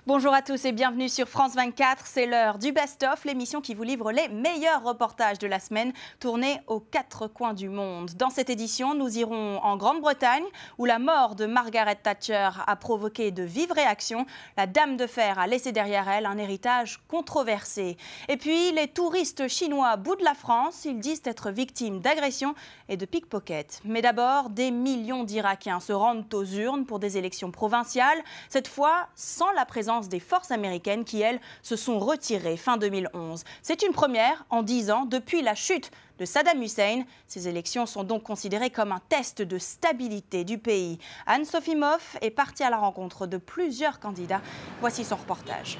Bonjour à tous et bienvenue sur France 24. C'est l'heure du Best-of, l'émission qui vous livre les meilleurs reportages de la semaine tournés aux quatre coins du monde. Dans cette édition, nous irons en Grande-Bretagne où la mort de Margaret Thatcher a provoqué de vives réactions. La Dame de Fer a laissé derrière elle un héritage controversé. Et puis, les touristes chinois boudent la France. Ils disent être victimes d'agressions et de pickpockets. Mais d'abord, des millions d'Irakiens se rendent aux urnes pour des élections provinciales. Cette fois, sans la présence des forces américaines qui, elles, se sont retirées fin 2011. C'est une première en 10 ans depuis la chute de Saddam Hussein. Ces élections sont donc considérées comme un test de stabilité du pays. Anne-Sophie Moff est partie à la rencontre de plusieurs candidats. Voici son reportage.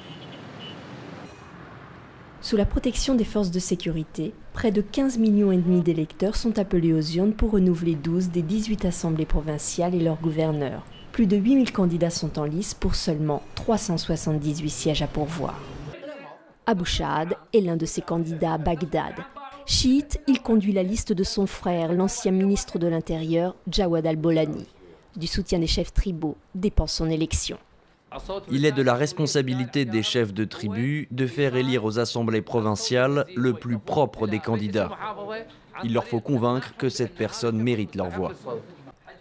Sous la protection des forces de sécurité, près de 15,5 millions d'électeurs sont appelés aux urnes pour renouveler 12 des 18 assemblées provinciales et leurs gouverneurs. Plus de 8000 candidats sont en lice pour seulement 378 sièges à pourvoir. Abu Shahad est l'un de ces candidats à Bagdad. Chiite, il conduit la liste de son frère, l'ancien ministre de l'Intérieur, Jawad al-Bolani. Du soutien des chefs tribaux dépend son élection. Il est de la responsabilité des chefs de tribu de faire élire aux assemblées provinciales le plus propre des candidats. Il leur faut convaincre que cette personne mérite leur voix.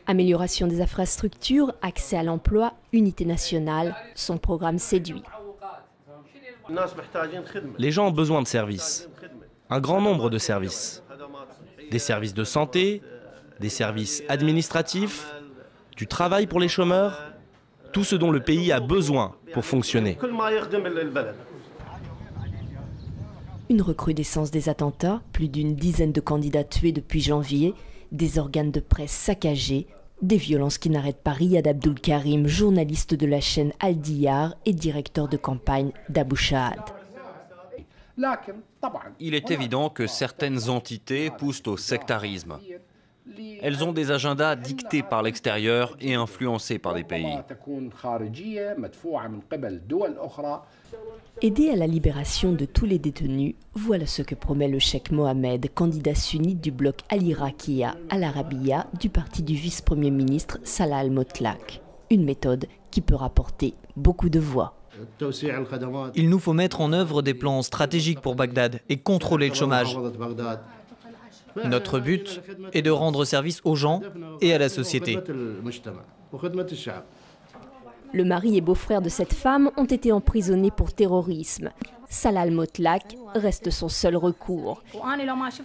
Amélioration des infrastructures, accès à l'emploi, unité nationale, son programme séduit. Les gens ont besoin de services, un grand nombre de services. Des services de santé, des services administratifs, du travail pour les chômeurs, tout ce dont le pays a besoin pour fonctionner. Une recrudescence des attentats, plus d'une dizaine de candidats tués depuis janvier, des organes de presse saccagés, des violences qui n'arrêtent pas Riyad Abdul Karim, journaliste de la chaîne Al Diyar et directeur de campagne d'Abu Shahad. Il est évident que certaines entités poussent au sectarisme. Elles ont des agendas dictés par l'extérieur et influencés par des pays. Aider à la libération de tous les détenus, voilà ce que promet le cheikh Mohamed, candidat sunnite du bloc Al-Iraqiya Al-Arabiya du parti du vice-premier ministre Salah al-Motlaq. Une méthode qui peut rapporter beaucoup de voix. Il nous faut mettre en œuvre des plans stratégiques pour Bagdad et contrôler le chômage. Notre but est de rendre service aux gens et à la société. Le mari et beau-frère de cette femme ont été emprisonnés pour terrorisme. Salah al-Motlaq reste son seul recours.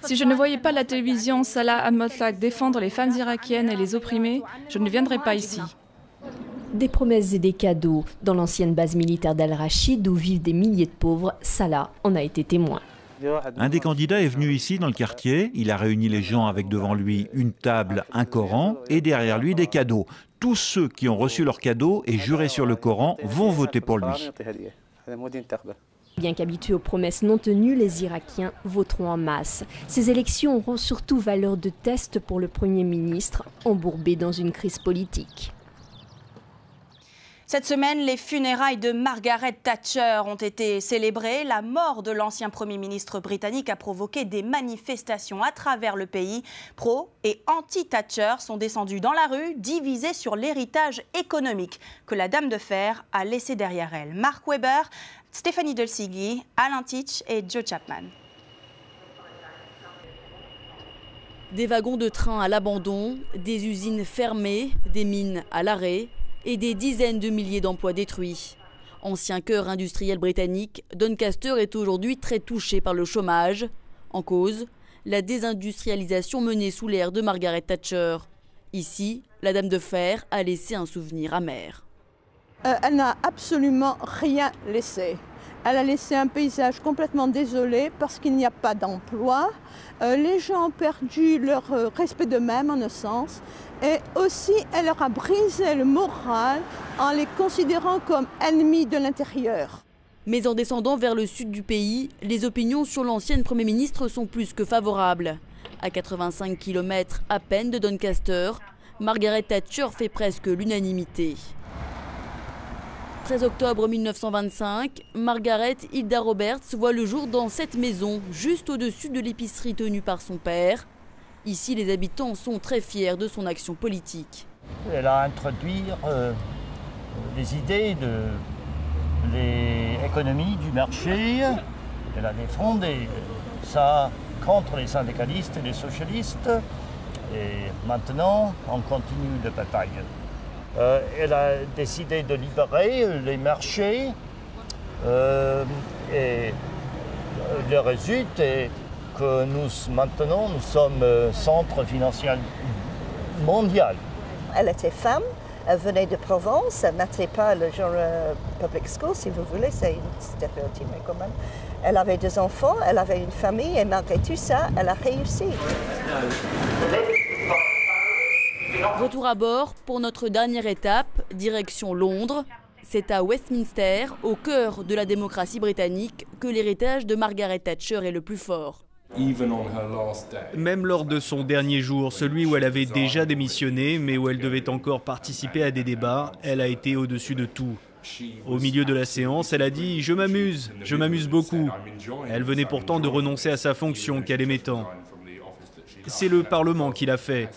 Si je ne voyais pas la télévision Salah al-Motlaq défendre les femmes irakiennes et les opprimées, je ne viendrais pas ici. Des promesses et des cadeaux. Dans l'ancienne base militaire d'Al-Rachid, où vivent des milliers de pauvres, Salah en a été témoin. Un des candidats est venu ici dans le quartier, il a réuni les gens avec devant lui une table, un Coran et derrière lui des cadeaux. Tous ceux qui ont reçu leurs cadeaux et juré sur le Coran vont voter pour lui. Bien qu'habitués aux promesses non tenues, les Irakiens voteront en masse. Ces élections auront surtout valeur de test pour le Premier ministre, embourbé dans une crise politique. Cette semaine, les funérailles de Margaret Thatcher ont été célébrées. La mort de l'ancien Premier ministre britannique a provoqué des manifestations à travers le pays. Pro et anti-Thatcher sont descendus dans la rue, divisés sur l'héritage économique que la Dame de Fer a laissé derrière elle. Mark Webber, Stéphanie Delsigui, Alain Titch et Joe Chapman. Des wagons de train à l'abandon, des usines fermées, des mines à l'arrêt et des dizaines de milliers d'emplois détruits. Ancien cœur industriel britannique, Doncaster est aujourd'hui très touché par le chômage. En cause, la désindustrialisation menée sous l'ère de Margaret Thatcher. Ici, la Dame de Fer a laissé un souvenir amer. Elle n'a absolument rien laissé. Elle a laissé un paysage complètement désolé parce qu'il n'y a pas d'emploi. Les gens ont perdu leur respect d'eux-mêmes, en un sens. Et aussi, elle leur a brisé le moral en les considérant comme ennemis de l'intérieur. Mais en descendant vers le sud du pays, les opinions sur l'ancienne Premier ministre sont plus que favorables. À 85 km à peine de Doncaster, Margaret Thatcher fait presque l'unanimité. 13 octobre 1925, Margaret Hilda Roberts voit le jour dans cette maison, juste au-dessus de l'épicerie tenue par son père. Ici, les habitants sont très fiers de son action politique. Elle a introduit les idées l'économie du marché. Elle a défendu ça contre les syndicalistes et les socialistes. Et maintenant, on continue de bataille. Elle a décidé de libérer les marchés. Et le résultat est que maintenant, nous sommes centre financier mondial. Elle était femme, elle venait de Provence, elle n'était pas le genre public school, si vous voulez, c'est une stéréotype, mais quand même. Elle avait 2 enfants, elle avait une famille, et malgré tout ça, elle a réussi. Retour à bord pour notre dernière étape, direction Londres. C'est à Westminster, au cœur de la démocratie britannique, que l'héritage de Margaret Thatcher est le plus fort. Même lors de son dernier jour, celui où elle avait déjà démissionné, mais où elle devait encore participer à des débats, elle a été au-dessus de tout. Au milieu de la séance, elle a dit « Je m'amuse beaucoup ». Elle venait pourtant de renoncer à sa fonction qu'elle aimait tant. C'est le Parlement qui l'a fait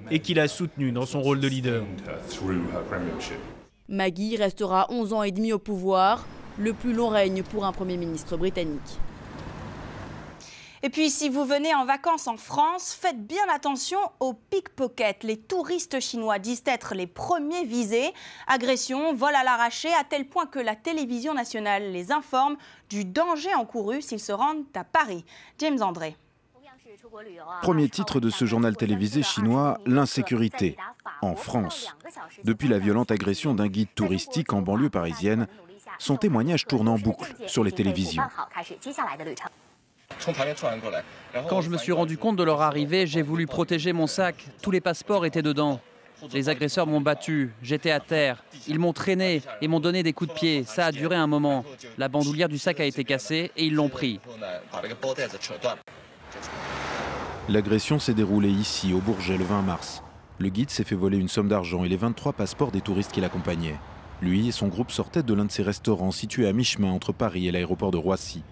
et qui l'a soutenue dans son rôle de leader. Maggie restera 11 ans et demi au pouvoir, le plus long règne pour un Premier ministre britannique. Et puis, si vous venez en vacances en France, faites bien attention aux pickpockets. Les touristes chinois disent être les premiers visés. Agressions, vols à l'arraché, à tel point que la télévision nationale les informe du danger encouru s'ils se rendent à Paris. James André. Premier titre de ce journal télévisé chinois, l'insécurité en France. Depuis la violente agression d'un guide touristique en banlieue parisienne, son témoignage tourne en boucle sur les télévisions. Quand je me suis rendu compte de leur arrivée, j'ai voulu protéger mon sac. Tous les passeports étaient dedans. Les agresseurs m'ont battu, j'étais à terre. Ils m'ont traîné et m'ont donné des coups de pied. Ça a duré un moment. La bandoulière du sac a été cassée et ils l'ont pris. L'agression s'est déroulée ici, au Bourget, le 20 mars. Le guide s'est fait voler une somme d'argent et les 23 passeports des touristes qui l'accompagnaient. Lui et son groupe sortaient de l'un de ces restaurants situés à mi-chemin entre Paris et l'aéroport de Roissy.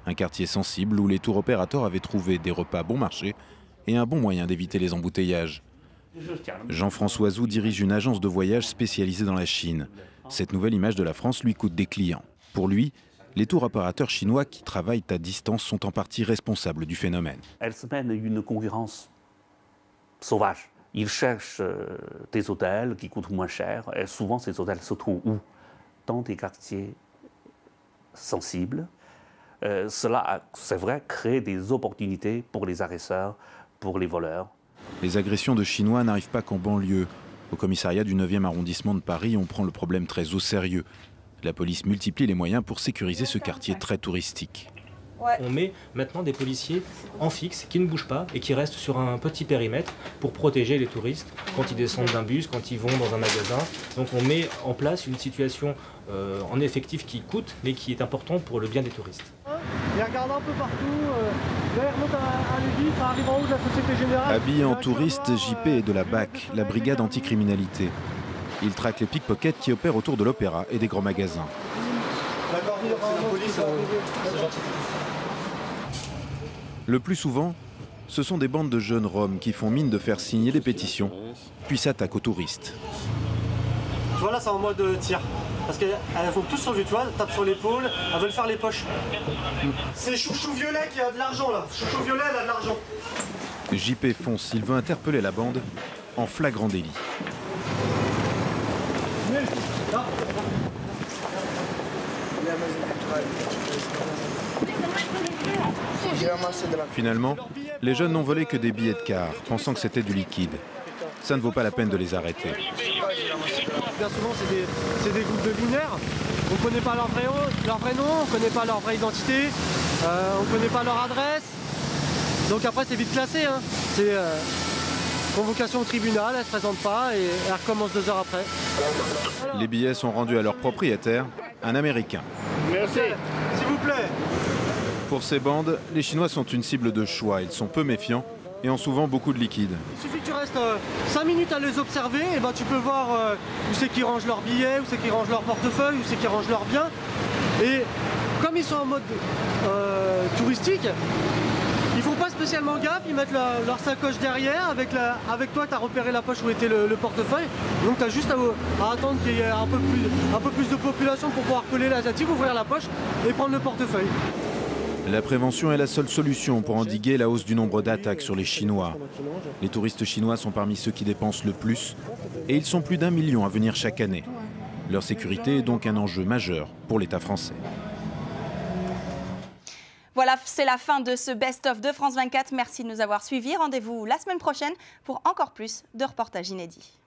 Un quartier sensible où les tours opérateurs avaient trouvé des repas bon marché et un bon moyen d'éviter les embouteillages. Jean-François Zou dirige une agence de voyage spécialisée dans la Chine. Cette nouvelle image de la France lui coûte des clients. Pour lui, les tours opérateurs chinois qui travaillent à distance sont en partie responsables du phénomène. Elles se mènent une concurrence sauvage. Ils cherchent des hôtels qui coûtent moins cher. Et souvent, ces hôtels se trouvent où? Dans des quartiers sensibles. Cela, c'est vrai, crée des opportunités pour les agresseurs, pour les voleurs. Les agressions de Chinois n'arrivent pas qu'en banlieue. Au commissariat du 9e arrondissement de Paris, on prend le problème très au sérieux. La police multiplie les moyens pour sécuriser ce quartier très touristique. On met maintenant des policiers en fixe qui ne bougent pas et qui restent sur un petit périmètre pour protéger les touristes quand ils descendent d'un bus, quand ils vont dans un magasin. Donc on met en place une situation en effectif qui coûte mais qui est importante pour le bien des touristes. Il regarde un peu partout, là il remonte à l'église, ça arrive en haut de la Société Générale. Habillé en touriste, JP est de la BAC, la brigade anticriminalité. Il traque les pickpockets qui opèrent autour de l'opéra et des grands magasins. Le plus souvent, ce sont des bandes de jeunes Roms qui font mine de faire signer des pétitions, puis s'attaquent aux touristes. Tu vois là c'est en mode tir, parce qu'elles font tous sur lui, tu vois, tapent sur l'épaule, elles veulent faire les poches. C'est Chouchou Violet qui a de l'argent là, Chouchou Violet elle a de l'argent. JP fonce, il veut interpeller la bande en flagrant délit. Finalement, les jeunes n'ont volé que des billets de car, pensant que c'était du liquide. Ça ne vaut pas la peine de les arrêter. Bien souvent, c'est des groupes de mineurs. On ne connaît pas leur vrai nom, on ne connaît pas leur vraie identité, on ne connaît pas leur adresse. Donc après, c'est vite classé. Hein. C'est convocation au tribunal, elle ne se présente pas et elle recommence 2 heures après. Les billets sont rendus à leur propriétaire, un Américain. Merci. S'il vous plaît. Pour ces bandes, les Chinois sont une cible de choix. Ils sont peu méfiants et ont souvent beaucoup de liquide. Il suffit que tu restes 5 minutes à les observer, et ben tu peux voir où c'est qu'ils rangent leurs billets, où c'est qu'ils rangent leur portefeuille, où c'est qu'ils rangent leurs biens. Et comme ils sont en mode touristique, ils font pas spécialement gaffe, ils mettent leur sacoche derrière, avec toi tu as repéré la poche où était le portefeuille, donc tu as juste à attendre qu'il y ait un peu plus de population pour pouvoir coller l'asiatique, ouvrir la poche et prendre le portefeuille. La prévention est la seule solution pour endiguer la hausse du nombre d'attaques sur les Chinois. Les touristes chinois sont parmi ceux qui dépensent le plus et ils sont plus d'1 million à venir chaque année. Leur sécurité est donc un enjeu majeur pour l'État français. Voilà, c'est la fin de ce best-of de France 24. Merci de nous avoir suivis. Rendez-vous la semaine prochaine pour encore plus de reportages inédits.